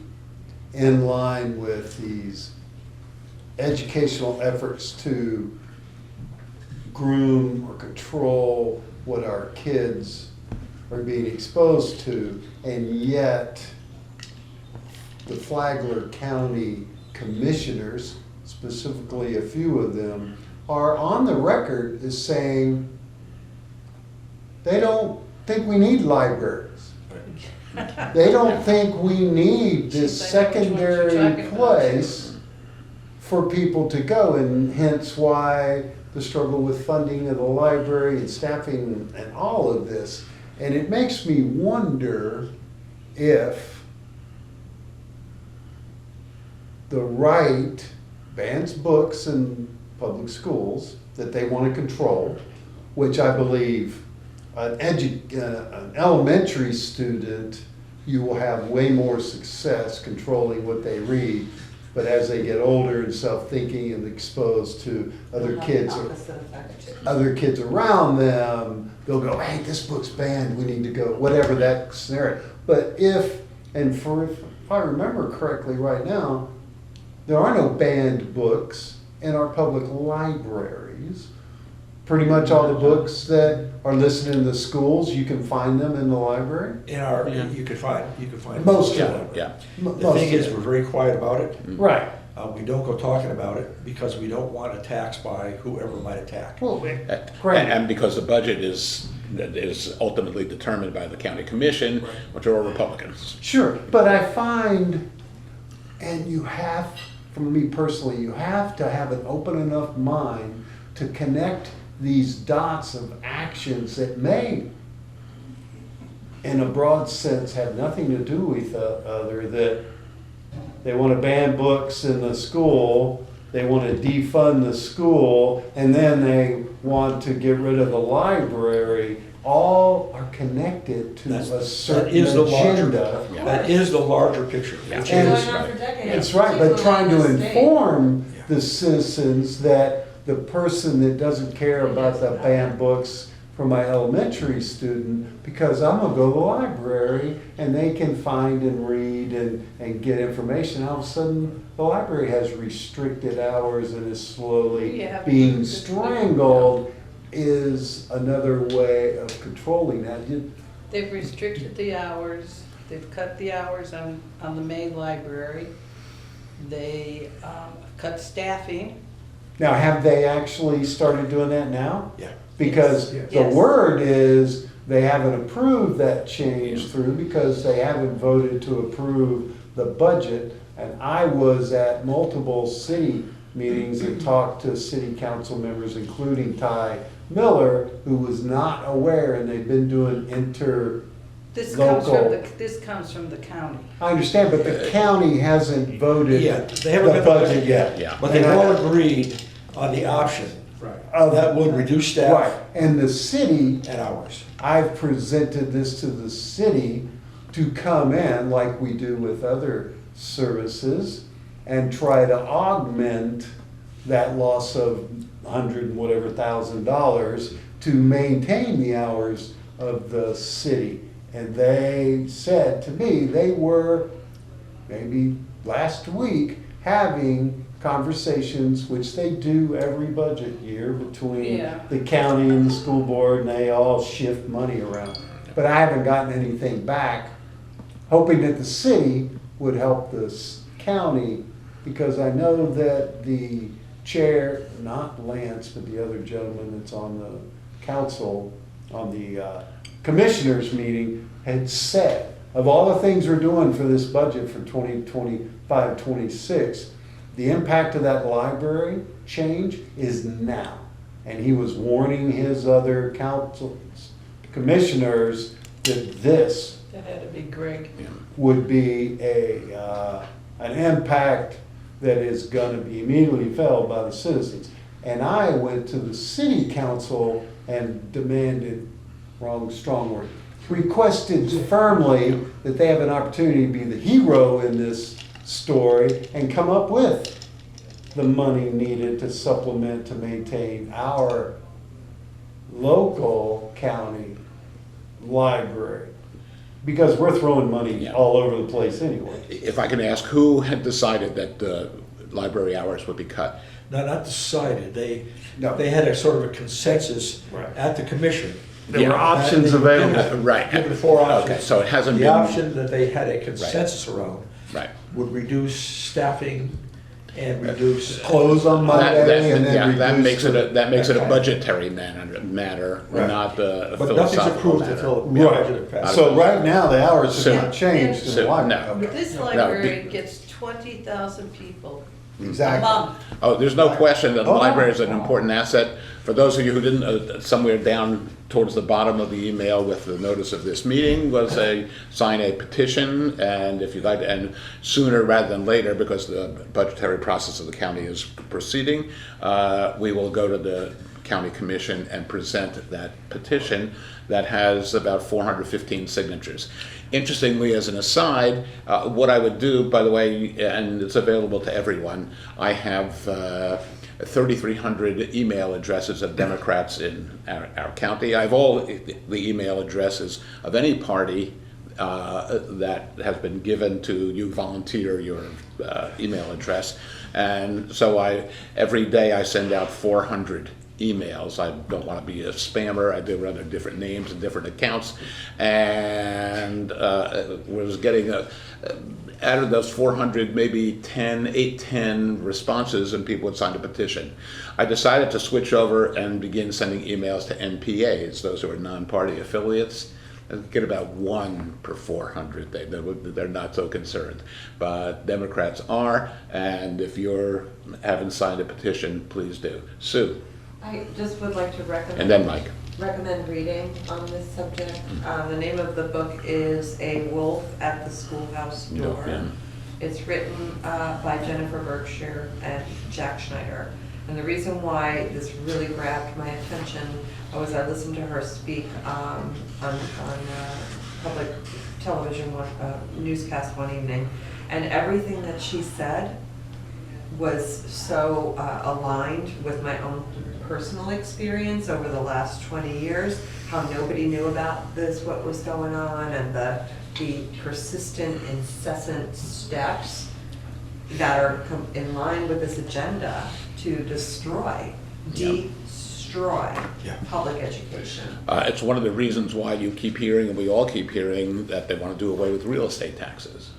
in line with these educational efforts to groom or control what our kids are being exposed to, and yet the Flagler County commissioners, specifically a few of them, are on the record as saying they don't think we need libraries. They don't think we need this secondary place for people to go, and hence why the struggle with funding of the library and staffing and all of this. And it makes me wonder if the right bans books in public schools that they want to control, which I believe an elementary student, you will have way more success controlling what they read. But as they get older and self-thinking and exposed to other kids around them, they'll go, hey, this book's banned, we need to go, whatever that scenario. But if I remember correctly right now, there are no banned books in our public libraries. Pretty much all the books that are listed in the schools, you can find them in the library.
You can find
most
of
them.
Yeah.
The thing is, we're very quiet about it.
Right.
We don't go talking about it because we don't want attacks by whoever might attack.
Well,
And because the budget is ultimately determined by the county commission, which are all Republicans.
sure, but I find, and you have, for me personally, you have to have an open enough mind to connect these dots of actions that may, in a broad sense, have nothing to do with other, that they want to ban books in the school, they want to defund the school, and then they want to get rid of the library. All are connected to a certain agenda.
That is the larger picture.
Yeah.
Which
And
is,
That's right, but trying to inform the citizens that the person that doesn't care about the banned books for my elementary student because I'm gonna go to the library and they can find and read and get information. All of a sudden, the library has restricted hours and is slowly
Yeah.
being strangled is another way of controlling that.
They've restricted the hours, they've cut the hours on the main library. They cut staffing.
Now, have they actually started doing that now?
Yeah.
Because
Yes.
the
Yes.
word is they haven't approved that change through because they haven't voted to approve the budget. And I was at multiple city meetings and talked to city council members, including Ty Miller, who was not aware, and they've been doing
This comes
Local.
this comes from the county.
I understand, but the county hasn't voted
Yeah, they haven't
the
got the
budget
budget
yet.
Yeah.
But they've all agreed on the option
Of-
that would reduce staff
Right, and the city,
and hours.
I've presented this to the city to come in, like we do with other services, and try to augment that loss of $100,000 to maintain the hours of the city. And they said to me, they were, maybe last week, having conversations, which they do every budget year between
Yeah.
the county and the school board, and they all shift money around. But I haven't gotten anything back, hoping that the city would help the county, because I know that the chair, not Lance, but the other gentleman that's on the council, on the commissioners meeting, had said, of all the things we're doing for this budget for 2025-26, the impact of that library change is now. And he was warning his other council commissioners that this
That had to be Greg.
would be an impact that is gonna be immediately felt by the citizens. And I went to the city council and demanded, strong word, requested firmly that they have an opportunity to be the hero in this story and come up with the money needed to supplement, to maintain our local county library. Because we're throwing money
Yeah.
all over the place anyway.
If I can ask, who had decided that library hours would be cut?
No, not decided,
No.
they had a sort of a consensus
Right.
at the commission.
There were
Yeah.
options
They were given-
available.
Right.
Given 4 options.
Okay, so it hasn't
The
been.
option that they had a consensus around
Right.
would reduce staffing and reduce.
Close on Monday and then
Yeah, that
reduce
makes it
the-
a, that makes it a
Okay.
budgetary matter,
Right.
not a
But nothing's
philosophical
approved
matter.
until the budget is
Right,
passed.
so right now, the hours
So-
have not changed in
so,
the library.
no.
Okay.
This
No,
library gets 20,000 people a
Exactly.
month.
Oh, there's no question that the
Oh, no.
library is an important asset. For those of you who didn't, somewhere down towards the bottom of the email with the notice of this meeting was sign a petition, and if you'd like, and sooner rather than later, because the budgetary process of the county is proceeding, we will go to the county commission and present that petition that has about 415 signatures. Interestingly, as an aside, what I would do, by the way, and it's available to everyone, I have 3,300 email addresses of Democrats in our county. I have all the email addresses of any party that has been given to you, volunteer your email address. And so every day I send out 400 emails. I don't want to be a spammer. I do under different names and different accounts. And was getting out of those 400, maybe 10 responses, and people would sign a petition. I decided to switch over and begin sending emails to NPAs, those who are non-party affiliates. And get about 1 per 400. They're not so concerned. But Democrats are, and if you haven't signed a petition, please do. Sue.
I just would like to recommend.
And then Mike.
Recommend reading on this subject. The name of the book is A Wolf at the Schoolhouse Door.
Yeah.
It's written by Jennifer Berkshire and Jack Schneider. And the reason why this really grabbed my attention was I listened to her speak on public television, newscast one evening, and everything that she said was so aligned with my own personal experience over the last 20 years, how nobody knew about this, what was going on, and the persistent, incessant steps that are in line with this agenda to destroy public education.
It's one of the reasons why you keep hearing, and we all keep hearing, that they want to do away with real estate taxes.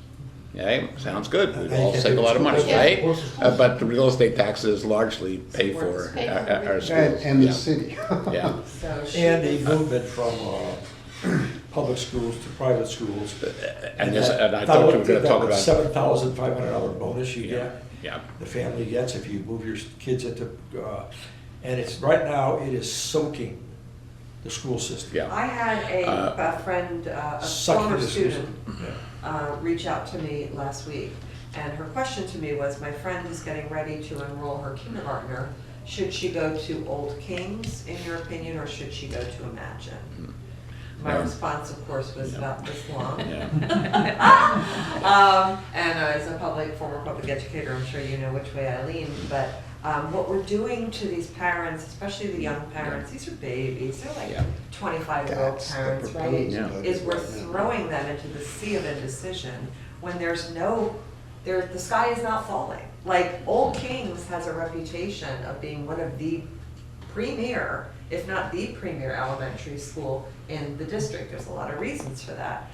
Okay, sounds good. We'd all save a lot of money, right? But the real estate taxes largely pay for our schools.
And the city.
Yeah.
So
And a movement from public schools to private schools.
And I thought you were going to talk about
$7,500 bonus you get.
Yeah.
The family gets if you move your kids into, and it's, right now, it is soaking the school system.
Yeah.
I had a friend, a
Sucking
former
the school
student,
system.
reach out to me last week. And her question to me was, my friend is getting ready to enroll her kindergartner. Should she go to Old Kings, in your opinion, or should she go to Imagine? My response, of course, was about this long. And as a former public educator, I'm sure you know which way I lean. But what we're doing to these parents, especially the young parents, these are babies, they're like 25-year-old parents, right? Is we're throwing them into the sea of indecision when the sky is not falling. Like, Old Kings has a reputation of being one of the premier, if not the premier, elementary school in the district. There's a lot of reasons for that.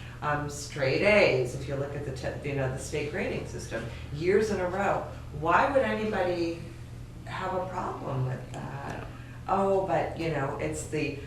Straight A's, if you look at the state grading system, years in a row. Why would anybody have a problem with that? Oh, but it's the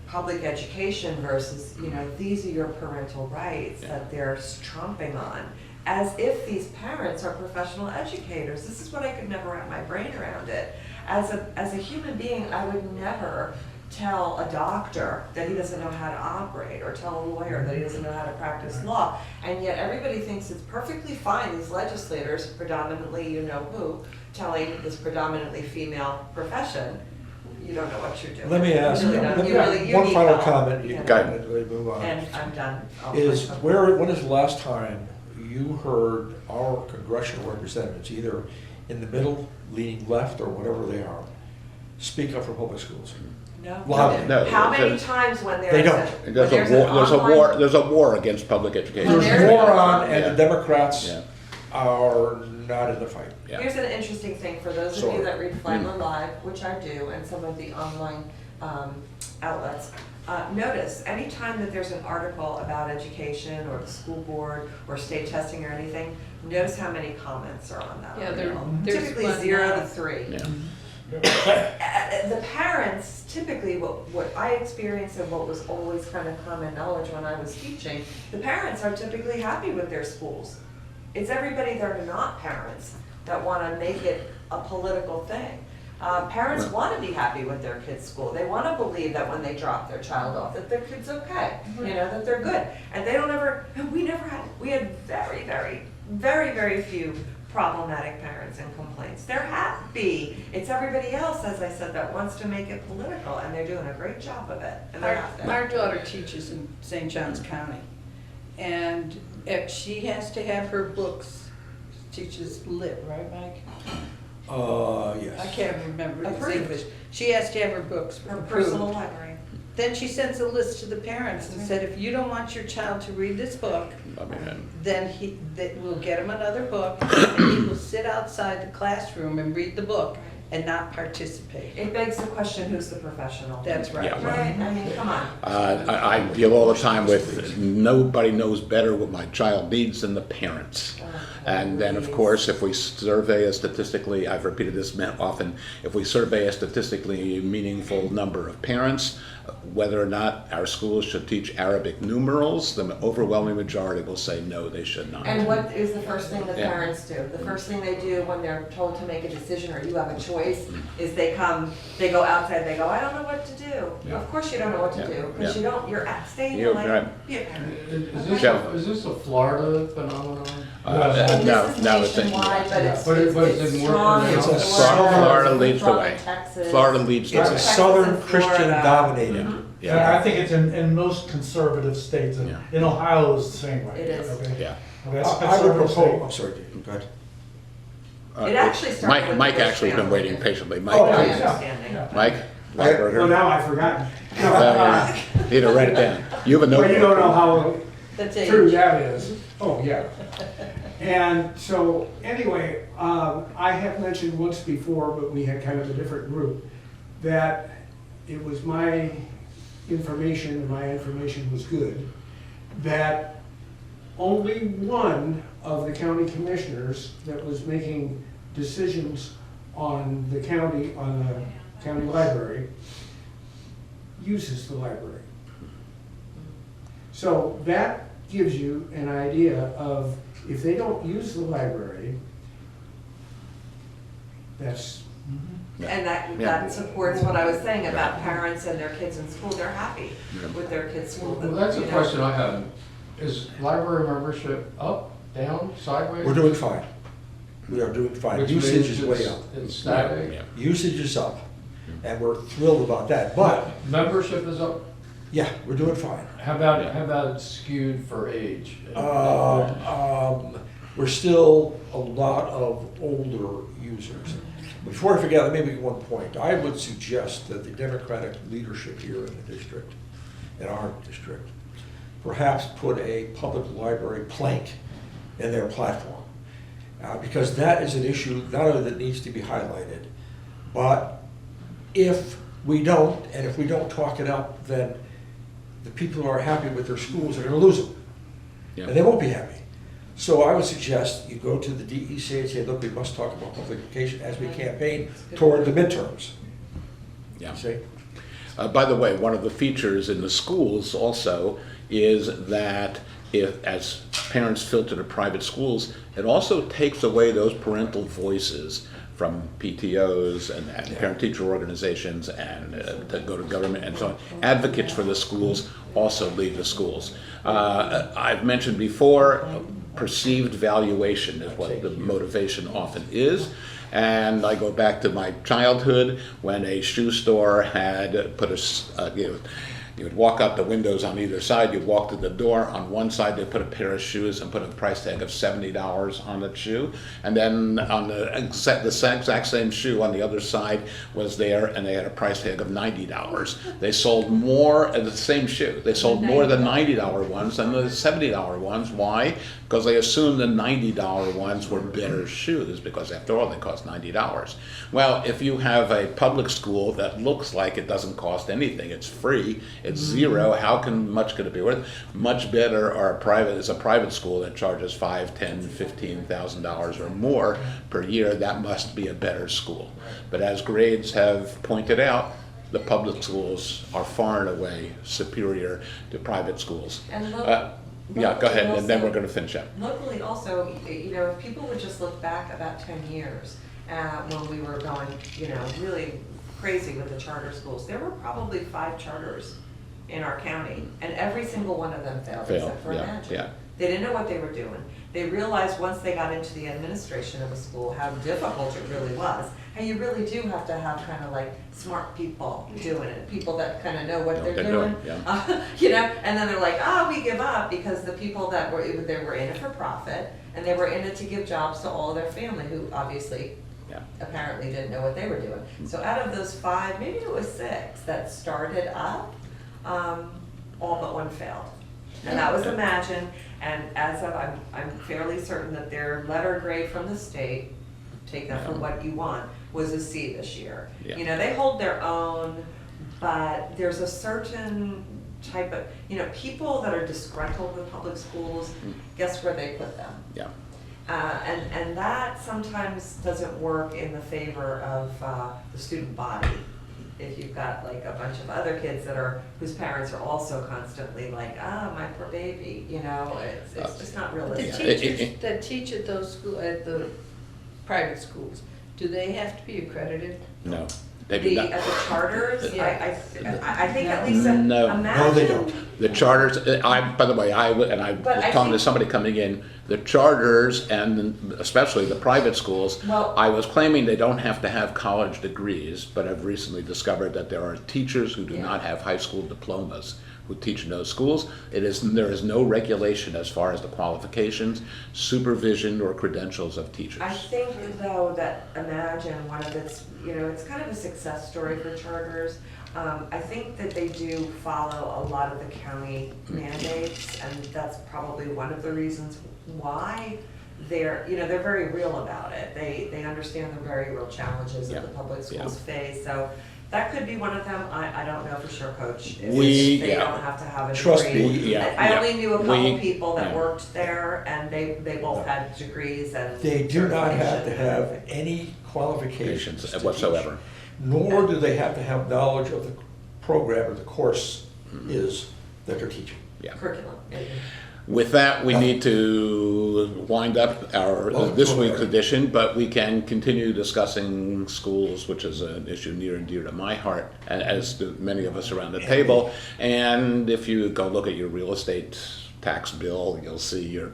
public education versus, these are your parental rights that they're tromping on. As if these parents are professional educators. This is what I could never wrap my brain around it. As a human being, I would never tell a doctor that he doesn't know how to operate, or tell a lawyer that he doesn't know how to practice law. And yet everybody thinks it's perfectly fine, these legislators, predominantly you-know-who, telling this predominantly female profession, you don't know what you're doing.
Let me ask, one final comment, you can move on.
And I'm done.
When is the last time you heard our congressional representatives, either in the middle, leaning left, or whatever they are, speak up for public schools?
No.
No.
How many times when
They don't.
There's a war against public education.
There's war on, and the Democrats are not in the fight.
Here's an interesting thing for those of you that read Flagler Live, which I do, and some of the online outlets. Notice, anytime that there's an article about education or the school board or state testing or anything, notice how many comments are on that.
Yeah,
there's typically 0 to 3.
Yeah.
The parents, typically what I experienced and what was always kind of common knowledge when I was teaching, the parents are typically happy with their schools. It's everybody that are not parents that want to make it a political thing. Parents want to be happy with their kids' school. They want to believe that when they drop their child off, that their kid's okay, that they're good. And we had very, very, very, very few problematic parents and complaints. They're happy. It's everybody else, as I said, that wants to make it political, and they're doing a great job of it. And
our daughter teaches in St. Johns County, and if she has to have her books, teaches lit, right, Mike?
Yes.
I can't remember it's
Approved.
English. She has to have her books
her
approved.
personal library.
Then she sends a list to the parents and said, if you don't want your child to read this book, then we'll get him another book, and he will sit outside the classroom and read the book and not participate.
It begs the question, who's the professional?
That's right.
Yeah.
Right? I mean, come on.
I deal all the time with nobody knows better what my child needs than the parents. And then, of course, if we survey a statistically, I've repeated this often, if we survey a statistically meaningful number of parents, whether or not our schools should teach Arabic numerals, the overwhelming majority will say no, they should not.
And what is the first thing the parents do? The first thing they do when they're told to make a decision or you have a choice is they go outside, they go, I don't know what to do.
Yeah.
Of course you don't know what to do, because you're staying
You're
like,
right.
be a parent.
Is this a Florida phenomenon?
No,
It's nationwide, but it's
But it's more
strong in
pronounced.
Florida leads the
strong
way.
in Texas.
Florida leads the
It's a
way.
Southern
Texas and
Christian
Florida.
dominated.
And I think it's in most conservative states, and in Ohio is the same way.
It is.
Okay.
Yeah.
Okay, it's a
I would
conservative state.
propose, I'm sorry, Dave, go ahead.
It actually started with
Mike
the
actually has been
Bush
waiting
family.
patiently.
Oh,
Mike,
yeah.
Understanding.
Mike?
Well, now I've forgotten. No,
You need to write it down. You have a
well, you don't know
notebook.
how
That's
true
age.
that is. Oh, yeah. And so, anyway, I have mentioned once before, but we had kind of a different group, that it was my information, and my information was good, that only one of the county commissioners that was making decisions on the county library uses the library. So that gives you an idea of, if they don't use the library, that's,
And
Yeah.
that supports what I was saying about parents and their kids in school. They're happy with their kids' school.
Well, that's a
you know.
question I have. Is library membership up, down, sideways?
We're doing fine. We are doing fine.
Which
Usage
means
is way
it's-
up.
It's static.
Yeah.
Usage is up, and we're thrilled about that. But,
Membership is up.
yeah, we're doing fine.
How about skewed for age?
We're still a lot of older users. Before I forget, let me make one point. I would suggest that the Democratic leadership here in the district, in our district, perhaps put a public library plank in their platform. Because that is an issue not only that needs to be highlighted, but if we don't, and if we don't talk it up, then the people who are happy with their schools are gonna lose them.
Yeah.
And they won't be happy. So I would suggest you go to the DEC and say, look, we must talk about public education as we campaign toward the midterms.
Yeah.
See?
By the way, one of the features in the schools also is that if, as parents filter to private schools, it also takes away those parental voices from PTOs and parent-teacher organizations and that go to government and so on. Advocates for the schools also leave the schools. I've mentioned before, perceived valuation is what the motivation often is. And I go back to my childhood when a shoe store had put you would walk out the windows on either side, you'd walk to the door, on one side they put a pair of shoes and put a price tag of $70 on the shoe, and then on the exact same shoe on the other side was there and they had a price tag of $90. They sold more of the same shoe, they sold more of the $90 ones than the $70 ones. Why? Because they assumed the $90 ones were better shoes, because after all they cost $90. Well, if you have a public school that looks like it doesn't cost anything, it's free, it's zero, much could it be worth? Much better is a private school that charges $5,000, $10,000, $15,000 or more per year. That must be a better school. But as grades have pointed out, the public schools are far and away superior to private schools.
And
Yeah, go ahead, and then
also-
we're going to finish up.
Locally also, if people would just look back about 10 years, when we were going, really crazy with the charter schools, there were probably 5 charters in our county, and every single one of them failed, except for
yeah,
Imagine.
yeah.
They didn't know what they were doing. They realized once they got into the administration of a school how difficult it really was. And you really do have to have kind of like smart people doing it, people that kind of know what they're doing.
Yeah.
And then they're like, we give up, because the people they were in it for profit, and they were in it to give jobs to all their family, who obviously apparently didn't know what they were doing. So out of those 5, maybe it was 6 that started up, all but one failed. And that was Imagine, and as of, I'm fairly certain that their letter grade from the state, take that for what you want, was a C this year.
Yeah.
They hold their own, but there's a certain type of, people that are disgruntled with public schools, guess where they put them?
Yeah.
And that sometimes doesn't work in the favor of the student body. If you've got like a bunch of other kids whose parents are also constantly like, my poor baby, it's just not
The
realistic.
teachers that teach at at the private schools, do they have to be accredited?
No. They do not.
At the charters,
Yeah.
I think at least
No.
Imagine.
No, they don't.
The charters, by the way, I was
But I
talking to
think-
somebody coming in, the charters and especially the private schools,
Well-
I was claiming they don't have to have college degrees, but I've recently discovered that there are teachers who do
Yeah.
not have high school diplomas who teach in those schools. There is no regulation as far as the qualifications, supervision, or credentials of teachers.
I think though that Imagine, one of its, it's kind of a success story for charters. I think that they do follow a lot of the county mandates, and that's probably one of the reasons why they're very real about it. They understand the very real challenges that the public schools face, so that could be one of them. I don't know for sure, Coach. If they don't have to have a degree.
Trust me,
yeah,
I
yeah.
only knew a couple
We-
people that
yeah.
worked there, and they both had degrees and
They do not have to
certification and
have
everything.
any qualifications to
Whatsoever.
teach, nor do they have to have knowledge of the program or the course is that they're teaching.
Yeah.
Curriculum.
With that, we need to wind up this week's edition, but we can continue discussing schools, which is an issue near and dear to my heart, as do many of us around the table. And if you go look at your real estate tax bill, you'll see you're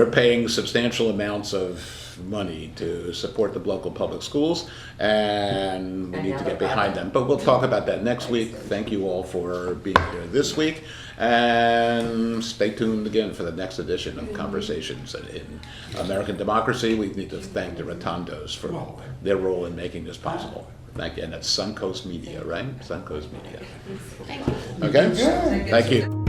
paying substantial amounts of money to support the local public schools, and we need to get behind them. But we'll talk about that next week. Thank you all for being here this week, and stay tuned again for the next edition of Conversations in American Democracy. We need to thank the Rotondos for their role in making this possible. Thank you, and that's Suncoast Media, right? Suncoast Media.
Thank you.
Okay? Thank you.